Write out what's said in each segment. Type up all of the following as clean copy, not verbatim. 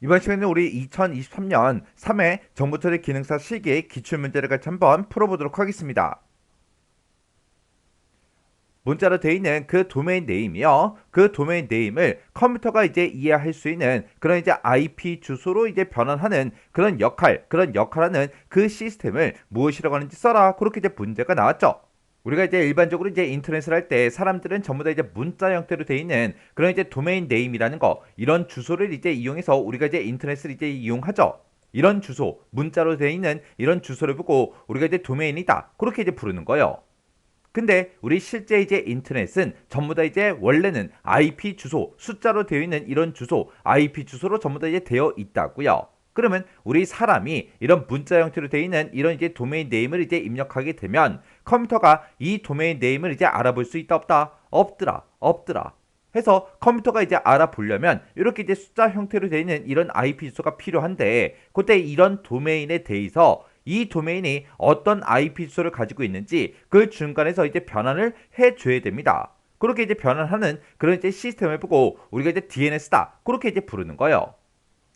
이번 시간에는 우리 2023년 3회 정보처리 기능사 실기 기출문제를 같이 한번 풀어보도록 하겠습니다. 문자로 되어 있는 그 도메인 네임이요. 그 도메인 네임을 컴퓨터가 이제 이해할 수 있는 그런 이제 IP 주소로 이제 변환하는 그런 역할하는 그 시스템을 무엇이라고 하는지 써라. 그렇게 이제 문제가 나왔죠. 우리가 이제 일반적으로 이제 인터넷을 할 때 사람들은 전부 다 이제 문자 형태로 되어 있는 그런 이제 도메인 네임이라는 거, 이런 주소를 이제 이용해서 우리가 이제 인터넷을 이제 이용하죠. 이런 주소, 문자로 되어 있는 이런 주소를 보고 우리가 이제 도메인이다. 그렇게 이제 부르는 거예요. 근데 우리 실제 이제 인터넷은 전부 다 이제 원래는 IP 주소, 숫자로 되어 있는 이런 주소, IP 주소로 전부 다 이제 되어 있다고요. 그러면 우리 사람이 이런 문자 형태로 되어 있는 이런 이제 도메인 네임을 이제 입력하게 되면 컴퓨터가 이 도메인 네임을 이제 알아볼 수 있다 없다? 없더라. 해서 컴퓨터가 이제 알아보려면 이렇게 이제 숫자 형태로 되어 있는 이런 IP 주소가 필요한데, 그때 이런 도메인에 대해서 이 도메인이 어떤 IP 주소를 가지고 있는지 그 중간에서 이제 변환을 해줘야 됩니다. 그렇게 이제 변환하는 그런 이제 시스템을 보고 우리가 이제 DNS다. 그렇게 이제 부르는 거예요.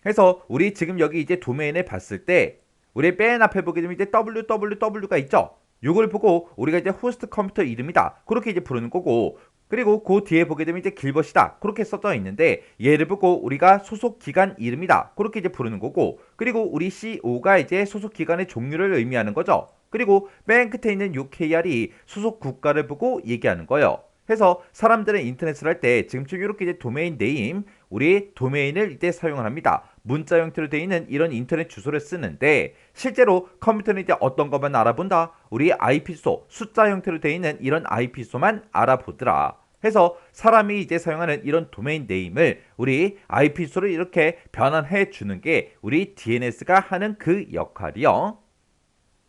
그래서 우리 지금 여기 이제 도메인을 봤을 때 우리 맨 앞에 보게 되면 이제 www가 있죠. 이걸 보고 우리가 이제 호스트 컴퓨터 이름이다. 그렇게 이제 부르는 거고, 그리고 그 뒤에 보게 되면 이제 길벗이다. 그렇게 써져 있는데 얘를 보고 우리가 소속 기관 이름이다. 그렇게 이제 부르는 거고, 그리고 우리 CO가 이제 소속 기관의 종류를 의미하는 거죠. 그리고 맨 끝에 있는 UKR이 소속 국가를 보고 얘기하는 거예요. 해서 사람들은 인터넷을 할 때 지금쯤 이렇게 이제 도메인 네임, 우리 도메인을 이제 사용을 합니다. 문자 형태로 되어 있는 이런 인터넷 주소를 쓰는데, 실제로 컴퓨터는 이제 어떤 것만 알아본다? 우리 IP 주소, 숫자 형태로 되어 있는 이런 IP 주소만 알아보더라. 해서 사람이 이제 사용하는 이런 도메인 네임을 우리 IP 주소를 이렇게 변환해 주는 게 우리 DNS가 하는 그 역할이요.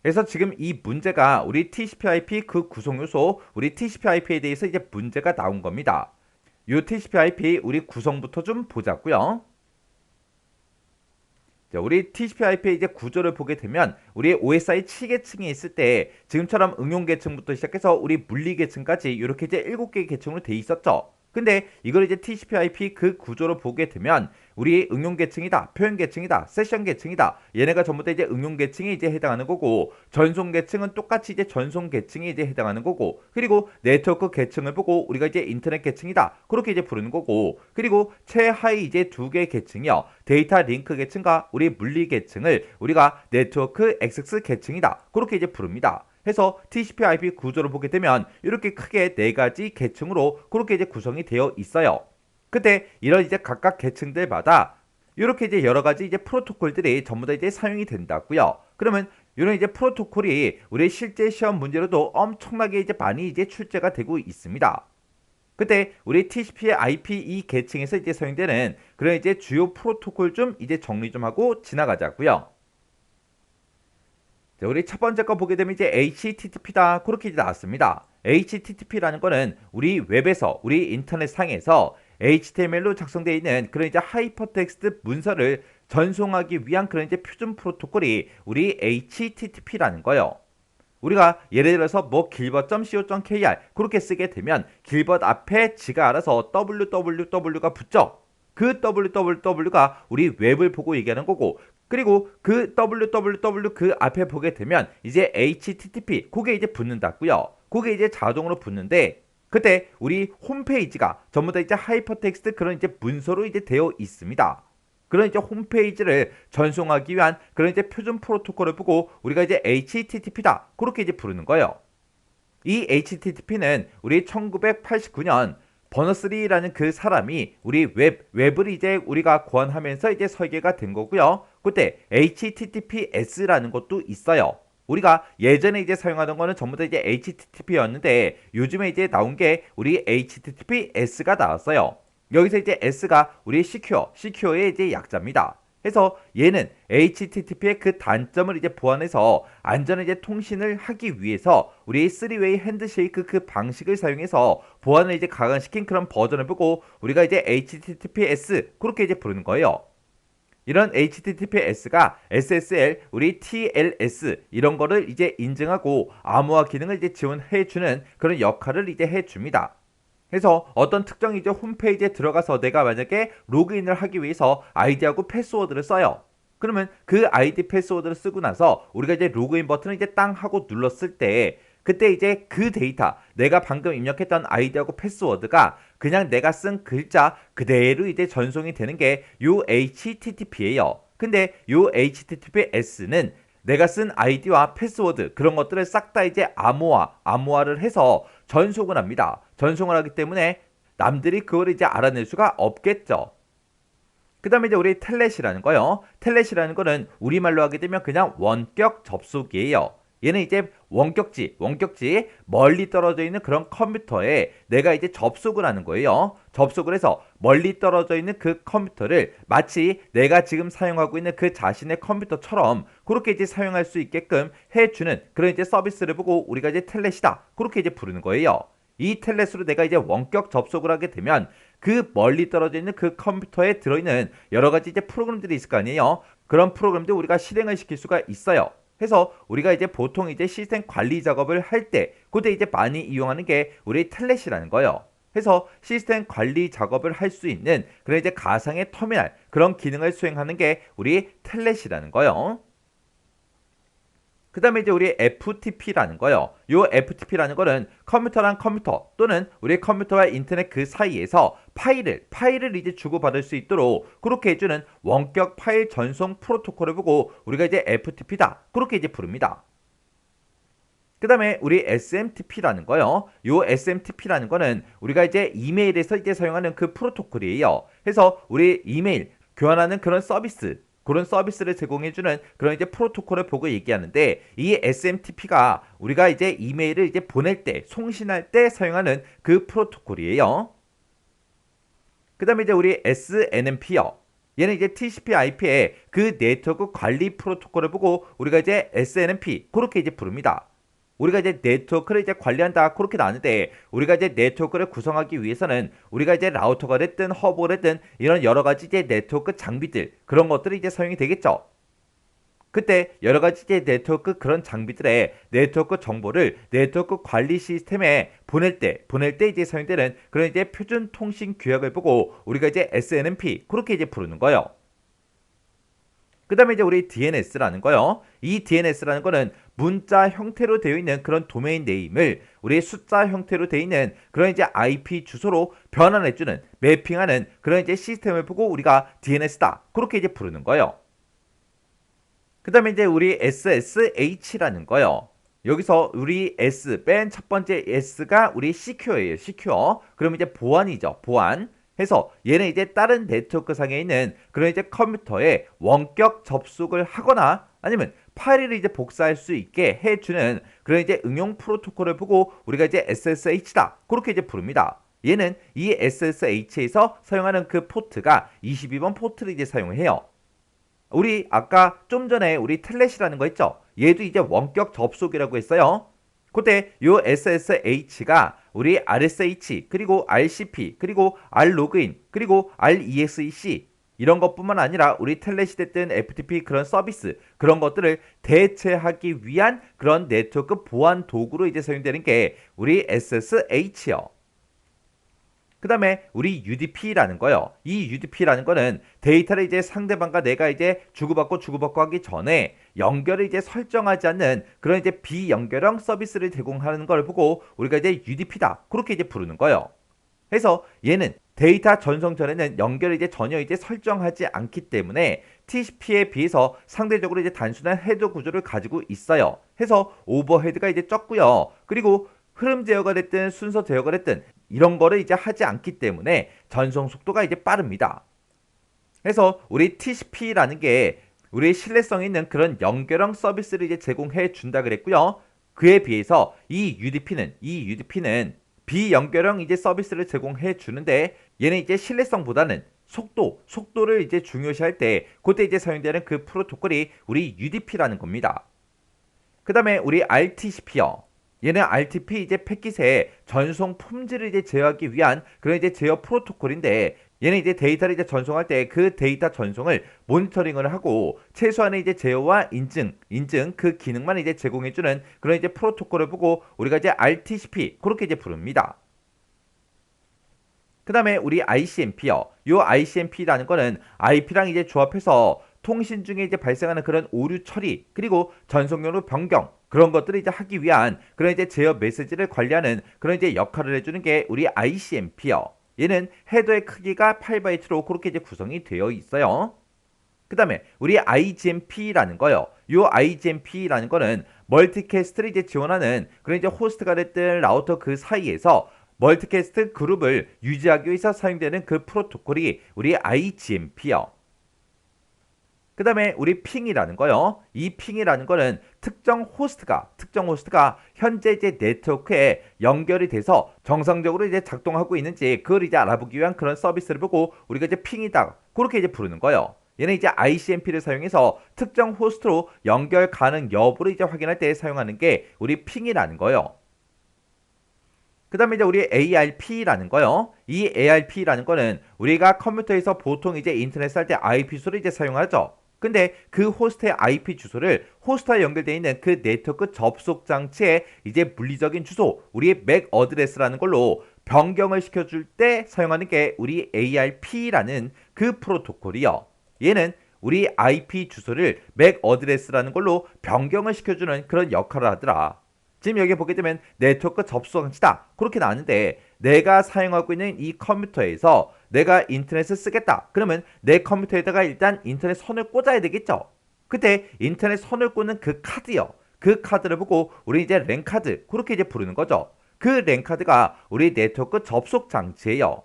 그래서 지금 이 문제가 우리 TCP/IP 그 구성 요소, 우리 TCP/IP에 대해서 이제 문제가 나온 겁니다. 요 TCP/IP 우리 구성부터 좀 보자고요. 자, 우리 TCP/IP의 이제 구조를 보게 되면 우리 OSI 7계층이 있을 때 지금처럼 응용 계층부터 시작해서 우리 물리 계층까지 이렇게 이제 7개의 계층으로 돼 있었죠. 근데 이걸 이제 TCP/IP 그 구조로 보게 되면 우리 응용 계층이다, 표현 계층이다, 세션 계층이다. 얘네가 전부 다 이제 응용 계층에 이제 해당하는 거고, 전송 계층은 똑같이 이제 전송 계층에 이제 해당하는 거고, 그리고 네트워크 계층을 보고 우리가 이제 인터넷 계층이다. 그렇게 이제 부르는 거고, 그리고 최하위 이제 두 개의 계층이요. 데이터 링크 계층과 우리 물리 계층을 우리가 네트워크 액세스 계층이다. 그렇게 이제 부릅니다. 해서 TCP/IP 구조를 보게 되면 이렇게 크게 네 가지 계층으로 그렇게 이제 구성이 되어 있어요. 근데 이런 이제 각각 계층들마다 이렇게 이제 여러 가지 이제 프로토콜들이 전부 다 이제 사용이 된다고요. 그러면 이런 이제 프로토콜이 우리 실제 시험 문제로도 엄청나게 이제 많이 이제 출제가 되고 있습니다. 그때 우리 TCP/IP 이 계층에서 이제 사용되는 그런 이제 주요 프로토콜 좀 이제 정리 좀 하고 지나가자고요. 자, 우리 첫 번째 거 보게 되면 이제 HTTP다. 그렇게 이제 나왔습니다. HTTP라는 거는 우리 웹에서, 우리 인터넷 상에서 HTML로 작성되어 있는 그런 이제 하이퍼텍스트 문서를 전송하기 위한 그런 이제 표준 프로토콜이 우리 HTTP라는 거예요. 우리가 예를 들어서 뭐 gilbert.co.kr 그렇게 쓰게 되면 길벗 앞에 지가 알아서 www가 붙죠. 그 www가 우리 웹을 보고 얘기하는 거고, 그리고 그 www 그 앞에 보게 되면 이제 http 그게 이제 붙는다고요. 그게 이제 자동으로 붙는데, 그때 우리 홈페이지가 전부 다 이제 하이퍼텍스트 그런 이제 문서로 이제 되어 있습니다. 그런 이제 홈페이지를 전송하기 위한 그런 이제 표준 프로토콜을 보고 우리가 이제 HTTP다. 그렇게 이제 부르는 거예요. 이 HTTP는 우리 1989년 버너스리라는 그 사람이 우리 웹을 이제 우리가 고안하면서 이제 설계가 된 거고요. 그때 HTTPS라는 것도 있어요. 우리가 예전에 이제 사용하던 거는 전부 다 이제 HTTP였는데 요즘에 이제 나온 게 우리 HTTPS가 나왔어요. 여기서 이제 S가 우리 시큐어의 이제 약자입니다. 해서 얘는 HTTP의 그 단점을 이제 보완해서 안전한 이제 통신을 하기 위해서 우리 3웨이 핸드쉐이크 그 방식을 사용해서 보안을 이제 강화시킨 그런 버전을 보고 우리가 이제 HTTPS 그렇게 이제 부르는 거예요. 이런 HTTPS가 SSL, 우리 TLS 이런 거를 이제 인증하고 암호화 기능을 이제 지원해주는 그런 역할을 이제 해줍니다. 해서 어떤 특정 이제 홈페이지에 들어가서 내가 만약에 로그인을 하기 위해서 아이디하고 패스워드를 써요. 그러면 그 아이디 패스워드를 쓰고 나서 우리가 이제 로그인 버튼을 이제 땅 하고 눌렀을 때 그때 이제 그 데이터 내가 방금 입력했던 아이디하고 패스워드가 그냥 내가 쓴 글자 그대로 이제 전송이 되는 게 요 HTTP예요. 근데 요 HTTPS는 내가 쓴 아이디와 패스워드 그런 것들을 싹 다 이제 암호화를 해서 전송을 합니다. 전송을 하기 때문에 남들이 그걸 이제 알아낼 수가 없겠죠. 그 다음에 이제 우리 텔넷이라는 거요. 텔넷이라는 거는 우리말로 하게 되면 그냥 원격 접속이에요. 얘는 이제 원격지 멀리 떨어져 있는 그런 컴퓨터에 내가 이제 접속을 하는 거예요. 접속을 해서 멀리 떨어져 있는 그 컴퓨터를 마치 내가 지금 사용하고 있는 그 자신의 컴퓨터처럼 그렇게 이제 사용할 수 있게끔 해주는 그런 이제 서비스를 보고 우리가 이제 텔넷이다. 그렇게 이제 부르는 거예요. 이 텔넷으로 내가 이제 원격 접속을 하게 되면 그 멀리 떨어져 있는 그 컴퓨터에 들어있는 여러 가지 이제 프로그램들이 있을 거 아니에요. 그런 프로그램들 우리가 실행을 시킬 수가 있어요. 해서 우리가 이제 보통 이제 시스템 관리 작업을 할 때 그때 이제 많이 이용하는 게 우리 텔넷이라는 거예요. 해서 시스템 관리 작업을 할 수 있는 그런 이제 가상의 터미널 그런 기능을 수행하는 게 우리 텔넷이라는 거예요. 그 다음에 이제 우리 FTP라는 거요. 요 FTP라는 거는 컴퓨터랑 컴퓨터 또는 우리 컴퓨터와 인터넷 그 사이에서 파일을 이제 주고받을 수 있도록 그렇게 해주는 원격 파일 전송 프로토콜을 보고 우리가 이제 FTP다. 그렇게 이제 부릅니다. 그 다음에 우리 SMTP라는 거요. 요 SMTP라는 거는 우리가 이제 이메일에서 이제 사용하는 그 프로토콜이에요. 해서 우리 이메일 교환하는 그런 서비스 그런 서비스를 제공해주는 그런 이제 프로토콜을 보고 얘기하는데 이 SMTP가 우리가 이제 이메일을 이제 보낼 때 송신할 때 사용하는 그 프로토콜이에요. 그 다음에 이제 우리 SNMP요. 얘는 이제 TCP/IP의 그 네트워크 관리 프로토콜을 보고 우리가 이제 SNMP 그렇게 이제 부릅니다. 우리가 이제 네트워크를 이제 관리한다 그렇게 나누는데 우리가 이제 네트워크를 구성하기 위해서는 우리가 이제 라우터가 됐든 허브가 됐든 이런 여러 가지 이제 네트워크 장비들 그런 것들이 이제 사용이 되겠죠. 그때 여러 가지 이제 네트워크 그런 장비들의 네트워크 정보를 네트워크 관리 시스템에 보낼 때 이제 사용되는 그런 이제 표준 통신 규약을 보고 우리가 이제 SNMP 그렇게 이제 부르는 거예요. 그 다음에 이제 우리 DNS라는 거요. 이 DNS라는 거는 문자 형태로 되어 있는 그런 도메인 네임을 우리 숫자 형태로 되어 있는 그런 이제 IP 주소로 변환해주는 매핑하는 그런 이제 시스템을 보고 우리가 DNS다. 그렇게 이제 부르는 거예요. 그 다음에 이제 우리 SSH라는 거요. 여기서 우리 맨 첫 번째 S가 우리 Secure예요. Secure. 그럼 이제 보안이죠. 보안. 해서 얘는 이제 다른 네트워크 상에 있는 그런 이제 컴퓨터에 원격 접속을 하거나 아니면 파일을 이제 복사할 수 있게 해주는 그런 이제 응용 프로토콜을 보고 우리가 이제 SSH다. 그렇게 이제 부릅니다. 얘는 이 SSH에서 사용하는 그 포트가 22번 포트를 이제 사용해요. 우리 아까 좀 전에 우리 텔넷이라는 거 있죠? 얘도 이제 원격 접속이라고 했어요. 그때 요 SSH가 우리 RSH 그리고 RCP 그리고 R로그인 그리고 REXEC 이런 것뿐만 아니라 우리 텔넷이 됐든 FTP 그런 서비스 그런 것들을 대체하기 위한 그런 네트워크 보안 도구로 이제 사용되는 게 우리 SSH요. 그 다음에 우리 UDP라는 거요. 이 UDP라는 거는 데이터를 이제 상대방과 내가 이제 주고받고 하기 전에 연결을 이제 설정하지 않는 그런 이제 비연결형 서비스를 제공하는 걸 보고 우리가 이제 UDP다. 그렇게 이제 부르는 거예요. 그래서 얘는 데이터 전송 전에는 연결을 이제 전혀 이제 설정하지 않기 때문에 TCP에 비해서 상대적으로 이제 단순한 헤더 구조를 가지고 있어요. 해서 오버헤드가 이제 적고요. 그리고 흐름 제어가 됐든 순서 제어가 됐든 이런 거를 이제 하지 않기 때문에 전송 속도가 이제 빠릅니다. 그래서 우리 TCP라는 게 우리 신뢰성 있는 그런 연결형 서비스를 이제 제공해 준다 그랬고요. 그에 비해서 이 UDP는 비연결형 이제 서비스를 제공해 주는데 얘는 이제 신뢰성보다는 속도를 이제 중요시할 때 그때 이제 사용되는 그 프로토콜이 우리 UDP라는 겁니다. 그 다음에 우리 RTCP요. 얘는 RTP 이제 패킷의 전송 품질을 이제 제어하기 위한 그런 이제 제어 프로토콜인데 얘는 이제 데이터를 이제 전송할 때 그 데이터 전송을 모니터링을 하고 최소한의 이제 제어와 인증 그 기능만 이제 제공해주는 그런 이제 프로토콜을 보고 우리가 이제 RTCP 그렇게 이제 부릅니다. 그 다음에 우리 ICMP요. 요 ICMP라는 거는 IP랑 이제 조합해서 통신 중에 이제 발생하는 그런 오류 처리 그리고 전송용로 변경 그런 것들을 이제 하기 위한 그런 이제 제어 메시지를 관리하는 그런 이제 역할을 해주는 게 우리 ICMP요. 얘는 헤더의 크기가 8바이트로 그렇게 이제 구성이 되어 있어요. 그 다음에 우리 IGMP라는 거요. 요 IGMP라는 거는 멀티캐스트를 이제 지원하는 그런 이제 호스트가 됐든 라우터 그 사이에서 멀티캐스트 그룹을 유지하기 위해서 사용되는 그 프로토콜이 우리 IGMP요. 그 다음에 우리 핑이라는 거요. 이 핑이라는 거는 특정 호스트가 현재 이제 네트워크에 연결이 돼서 정상적으로 이제 작동하고 있는지 그걸 이제 알아보기 위한 그런 서비스를 보고 우리가 이제 핑이다. 그렇게 이제 부르는 거예요. 얘는 이제 ICMP를 사용해서 특정 호스트로 연결 가능 여부를 이제 확인할 때 사용하는 게 우리 핑이라는 거예요. 그 다음에 이제 우리 ARP라는 거요. 이 ARP라는 거는 우리가 컴퓨터에서 보통 이제 인터넷 할 때 IP 주소를 이제 사용하죠. 근데 그 호스트의 IP 주소를 호스트와 연결되어 있는 그 네트워크 접속 장치의 이제 물리적인 주소, 우리의 맥 어드레스라는 걸로 변경을 시켜줄 때 사용하는 게 우리 ARP라는 그 프로토콜이요. 얘는 우리 IP 주소를 맥 어드레스라는 걸로 변경을 시켜주는 그런 역할을 하더라. 지금 여기 보게 되면 네트워크 접속 장치다. 그렇게 나왔는데 내가 사용하고 있는 이 컴퓨터에서 내가 인터넷을 쓰겠다. 그러면 내 컴퓨터에다가 일단 인터넷 선을 꽂아야 되겠죠. 그때 인터넷 선을 꽂는 그 카드요. 그 카드를 보고 우리 이제 랜카드 그렇게 이제 부르는 거죠. 그 랜카드가 우리 네트워크 접속 장치예요.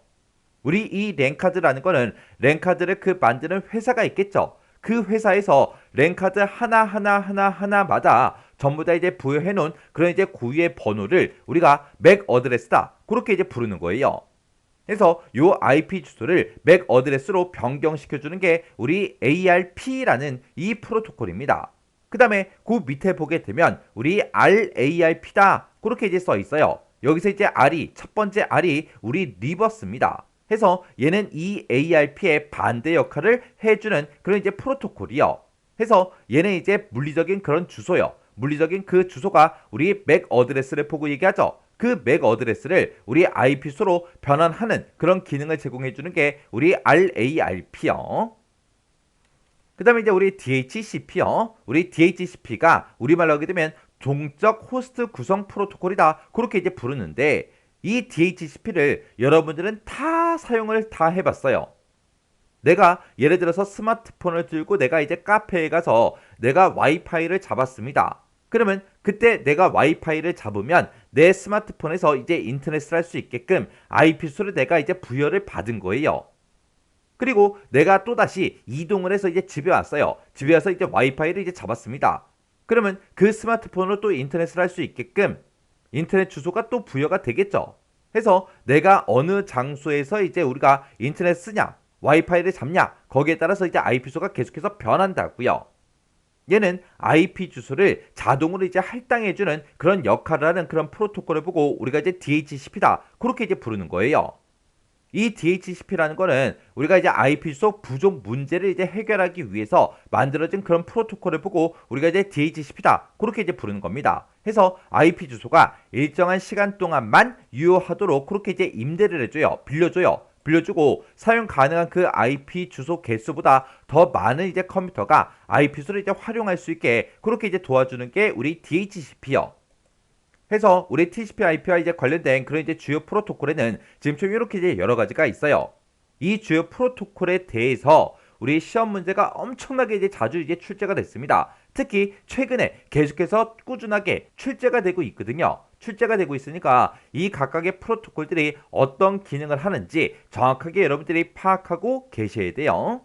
우리 이 랜카드라는 거는 랜카드를 그 만드는 회사가 있겠죠. 그 회사에서 랜카드 하나마다 전부 다 이제 부여해 놓은 그런 이제 고유의 번호를 우리가 맥 어드레스다. 그렇게 이제 부르는 거예요. 그래서 요 IP 주소를 맥 어드레스로 변경시켜 주는 게 우리 ARP라는 이 프로토콜입니다. 그 다음에 그 밑에 보게 되면 우리 RARP다. 그렇게 이제 써 있어요. 여기서 이제 R이 첫 번째 R이 우리 리버스입니다. 해서 얘는 이 ARP의 반대 역할을 해주는 그런 이제 프로토콜이요. 해서 얘는 이제 물리적인 그런 주소요. 물리적인 그 주소가 우리 맥 어드레스를 보고 얘기하죠. 그 맥 어드레스를 우리 IP 주소로 변환하는 그런 기능을 제공해주는 게 우리 RARP요. 그 다음에 이제 우리 DHCP요. 우리 DHCP가 우리말로 하게 되면 동적 호스트 구성 프로토콜이다. 그렇게 이제 부르는데 이 DHCP를 여러분들은 다 사용을 다 해봤어요. 내가 예를 들어서 스마트폰을 들고 내가 이제 카페에 가서 내가 와이파이를 잡았습니다. 그러면 그때 내가 와이파이를 잡으면 내 스마트폰에서 이제 인터넷을 할 수 있게끔 IP 주소를 내가 이제 부여를 받은 거예요. 그리고 내가 또다시 이동을 해서 이제 집에 왔어요. 집에 와서 이제 와이파이를 이제 잡았습니다. 그러면 그 스마트폰으로 또 인터넷을 할 수 있게끔 인터넷 주소가 또 부여가 되겠죠. 해서 내가 어느 장소에서 이제 우리가 인터넷 쓰냐, 와이파이를 잡냐, 거기에 따라서 이제 IP 주소가 계속해서 변한다고요. 얘는 IP 주소를 자동으로 이제 할당해주는 그런 역할을 하는 그런 프로토콜을 보고 우리가 이제 DHCP다. 그렇게 이제 부르는 거예요. 이 DHCP라는 거는 우리가 이제 IP 주소 부족 문제를 이제 해결하기 위해서 만들어진 그런 프로토콜을 보고 우리가 이제 DHCP다. 그렇게 이제 부르는 겁니다. 해서 IP 주소가 일정한 시간 동안만 유효하도록 그렇게 이제 임대를 해줘요. 빌려주고 사용 가능한 그 IP 주소 개수보다 더 많은 이제 컴퓨터가 IP 주소를 이제 활용할 수 있게 그렇게 이제 도와주는 게 우리 DHCP요. 해서 우리 TCP/IP와 이제 관련된 그런 이제 주요 프로토콜에는 지금처럼 이렇게 이제 여러 가지가 있어요. 이 주요 프로토콜에 대해서 우리 시험 문제가 엄청나게 이제 자주 이제 출제가 됐습니다. 특히 최근에 계속해서 꾸준하게 출제가 되고 있거든요. 출제가 되고 있으니까 이 각각의 프로토콜들이 어떤 기능을 하는지 정확하게 여러분들이 파악하고 계셔야 돼요.